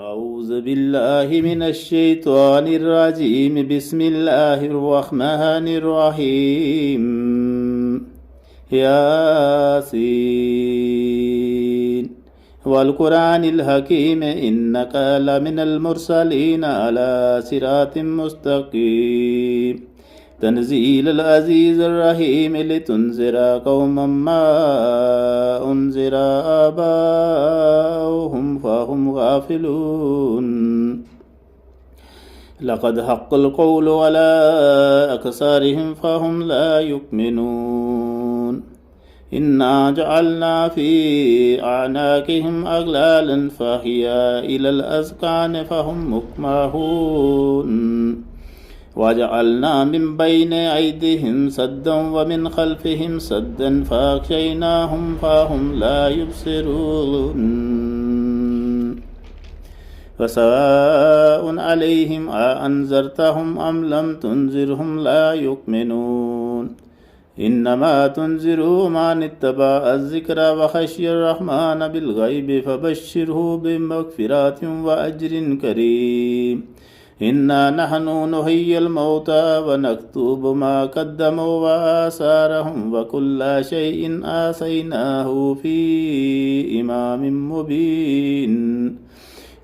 أعوذ بالله من الشيطان الرجيم. بسم الله الرحمن الرحيم. ياسين والقرآن الحكيم إنك لمن المرسلين على صراط مستقيم. تنزيل العزيز الرحيم لتنذر قوما ما أنذر آباؤهم فهم غافلون. لقد حق القول على أكثرهم فهم لا يؤمنون. إنا جعلنا في أعناقهم أغلالا فهي إلى الأذقان فهم مقمحون. وجعلنا من بين أيديهم سدا ومن خلفهم سدا فأغشيناهم فهم لا يبصرون. فسواء عليهم أأنذرتهم أم لم تنذرهم لا يؤمنون. إنما تنذر من اتبع الذكر وخشي الرحمن بالغيب فبشره بمغفرة وأجر كريم. إنا نحن نحيي الموتى ونكتب ما قدموا وآثارهم وكل شيء آتيناه في إمام مبين.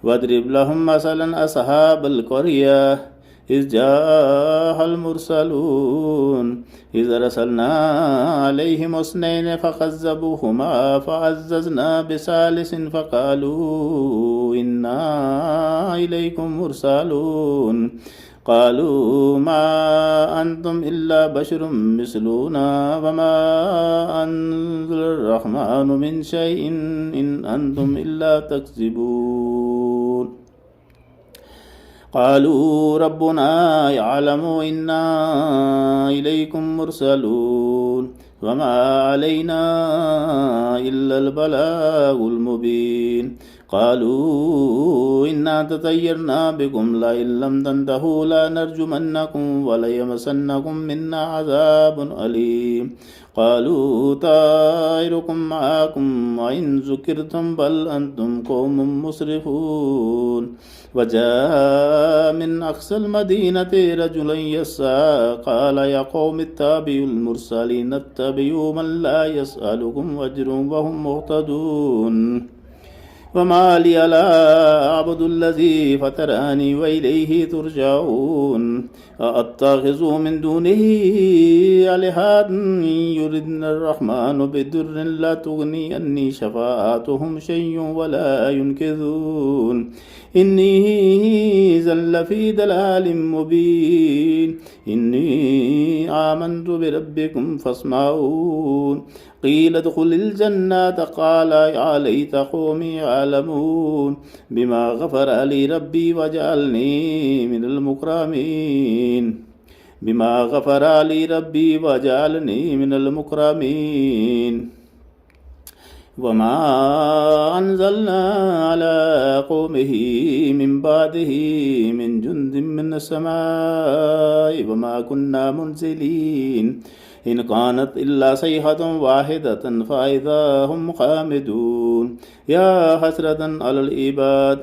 واضرب لهم مثلا أصحاب القرية إذ جاءها المرسلون إذ أرسلنا عليهم اثنين فكذبوهما فعززنا بثالث فقالوا إنا إليكم مرسلون. قالوا ما أنتم إلا بشر مثلنا وما أنزل الرحمن من شيء إن أنتم إلا تكذبون. قالوا ربنا يعلم إنا إليكم مرسلون وما علينا إلا البلاغ المبين. قالوا إنا تطيرنا بكم لئن لم تنتهوا لنرجمنكم وليمسنكم منا عذاب أليم. قالوا طائركم معكم وإن ذكرتم بل أنتم قوم مسرفون. وجاء من أقصى المدينة رجل يسعى قال يا قوم اتبعوا المرسلين اتبعوا من لا يسألكم أجرا وهم مهتدون. وما لي لا أعبد الذي فطرني وإليه ترجعون. أأتخذ من دونه آلهة يردن الرحمن بضر لا تغني عني شفاعتهم شيء ولا ينقذون. إني إذا لفي ضلال مبين. إني آمنت بربكم فاسمعون. قيل ادخل الجنة قال يا ليت قومي يعلمون بما غفر لي ربي وجعلني من المكرمين. بما غفر لي ربي وجعلني من المكرمين. وما أنزلنا على قومه من بعده من جند من السماء وما كنا منزلين. إن كانت إلا صيحة واحدة فإذا هم خامدون. يا حسرة على العباد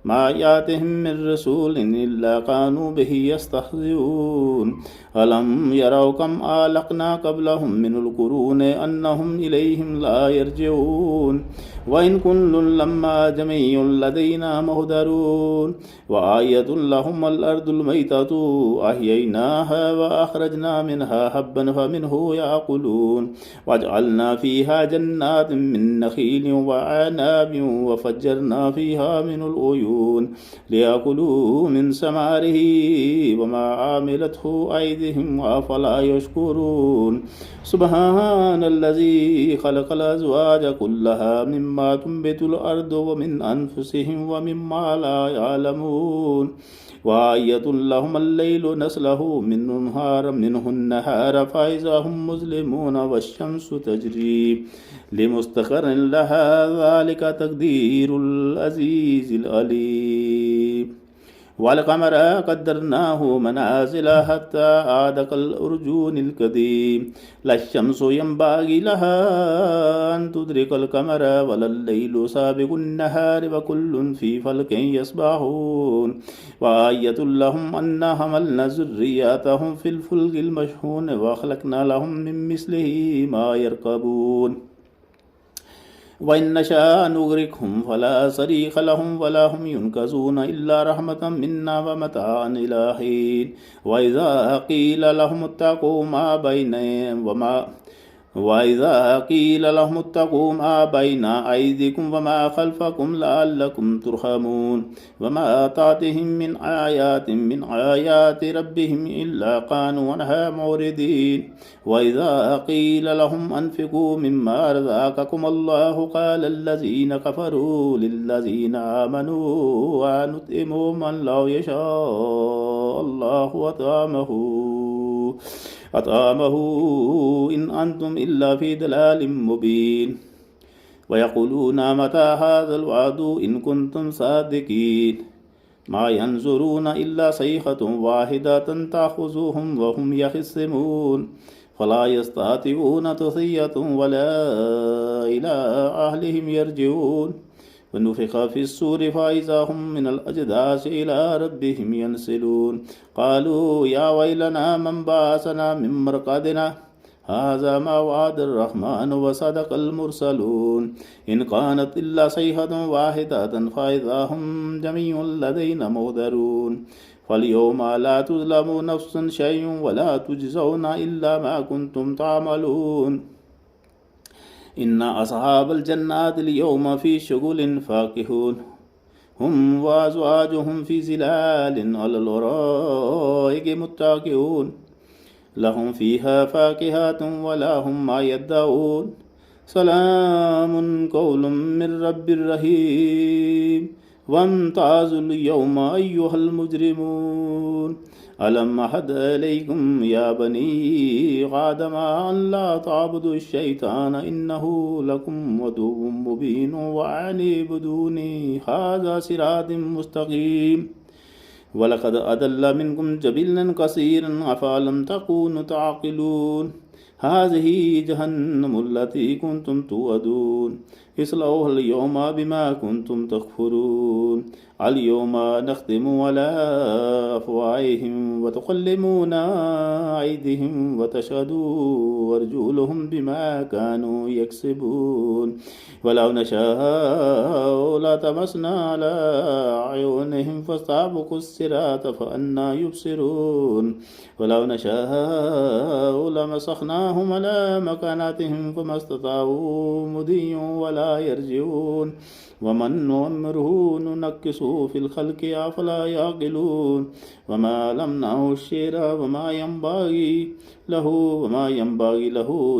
ما يأتهم من رسول إلا كانوا به يستهزئون. ألم يروا كم أهلكنا قبلهم من القرون أنهم إليهم لا يرجعون. وإن كل لما جميع لدينا مهدرون. وآية لهم الأرض الميتة أحييناها وأخرجنا منها حبا فمنه يأكلون. وجعلنا فيها جنات من نخيل وعناب وفجرنا فيها من العيون ليأكلوا من ثمره وما عاملته أيديهم أفلا يشكرون. سبحان الذي خلق الأزواج كلها مما تنبت الأرض ومن أنفسهم ومما لا يعلمون. وآية لهم الليل نسله منه النهار فإذا هم مظلمون والشمس تجري لمستقر لها ذلك تقدير العزيز العليم. والقمر قدرناه منازل حتى عاد كالأرجون القديم لا الشمس ينبغي لها أن تدرك القمر ولا الليل سابق النهار وكل في فلك يسبحون وآية لهم أنا حملنا ذرياتهم في الفلك المشحون وخلقنا لهم من مثله ما يركبون وإن نشاء نغرقهم فلا صريخ لهم ولا هم ينقذون إلا رحمة منا ومتاعا إلى حين وإذا قيل لهم اتقوا ما بين أيديكم وما خلفكم لعلكم ترحمون وما تأتيهم من آيات ربهم إلا كانوا عنها معرضين وإذا قيل لهم أنفقوا مما رزقكم الله قال الذين كفروا للذين آمنوا أنطعم من لو يشاء الله أطعمه إن أنتم إلا في ضلال مبين ويقولون متى هذا الوعد إن كنتم صادقين ما ينظرون إلا صيحة واحدة تأخذهم وهم يخصمون فلا يستطيعون تصية ولا إلى أهلهم يرجعون ونفخ في السور فإذا هم من الأجداث إلى ربهم ينسلون قالوا يا ويلنا من بعثنا من مرقدنا هذا ما وعد الرحمن وصدق المرسلون إن كانت إلا صيحة واحدة فإذا هم جميع لدينا محضرون فاليوم لا تظلم نفس شيء ولا تجزون إلا ما كنتم تعملون إن أصحاب الجنات اليوم في شغل فاكهون هم وأزواجهم في ظلال على الأرائك متكئون لهم فيها فاكهة ولا هم ما يدعون سلام قول من رب رحيم وامتازوا اليوم أيها المجرمون ألم أحد إليكم يا بني آدم أن لا تعبدوا الشيطان إنه لكم عدو مبين وأن اعبدوني هذا صراط مستقيم ولقد أضل منكم جبلا كثيرا أفلم تكونوا تعقلون هذه جهنم التي كنتم توعدون اصلوها اليوم بما كنتم تكفرون اليوم نختم على أفواههم وتكلمنا أيديهم وتشهد أرجلهم بما كانوا يكسبون ولو نشاء لطمسنا على أعينهم فاستبقوا الصراط فأنى يبصرون ولو نشاء لمسخناهم على مكاناتهم فما استطاعوا مضيا ولا يرجعون ومن نعمره ننكسه في الخلق أفلا يعقلون وما لمنعه الشعر وما ينبغي له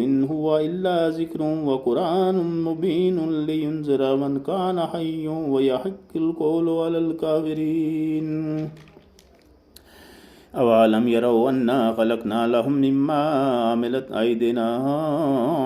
إن هو إلا ذكر وقرآن مبين لينذر من كان حيا ويحق القول على الكافرين أولم يروا أنا خلقنا لهم مما عملت أيدينا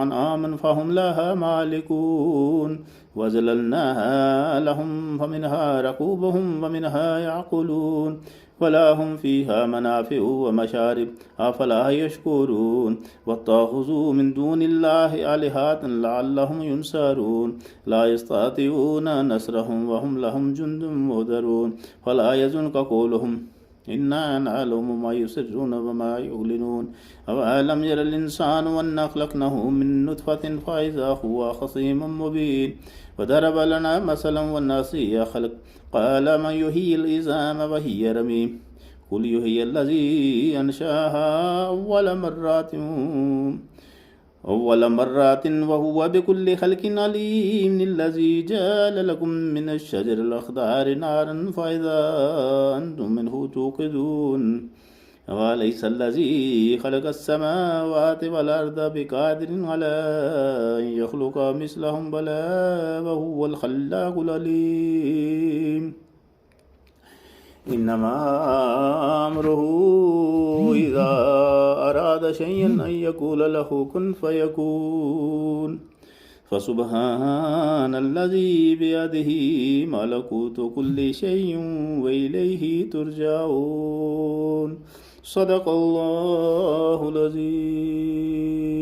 أنعاما فهم لها مالكون وزللناها لهم فمنها ركوبهم ومنها يعقلون ولهم فيها منافع ومشارب أفلا يشكرون واتخذوا من دون الله آلهة لعلهم ينصرون لا يستطيعون نصرهم وهم لهم جند مهدرون فلا يحزنك قولهم إنا نعلم ما يسرون وما يعلنون أولم ير الإنسان أنا خلقناه من نطفة فإذا هو خصيم مبين وضرب لنا مثلا والنسي خلق قال من يحيي العظام وهي رميم قل يحيي الذي أنشأها أول مرات وهو بكل خلق عليم الذي جعل لكم من الشجر الأخضر نارا فإذا أنتم منه توقدون وليس الذي خلق السماوات والأرض بقادر على أن يخلق مثلهم بلى وهو الخلاق العليم إنما أمره إذا أراد شيئا أن يقول له كن فيكون فسبحان الذي بيده ملكوت كل شيء وإليه ترجعون. صدق الله العظيم.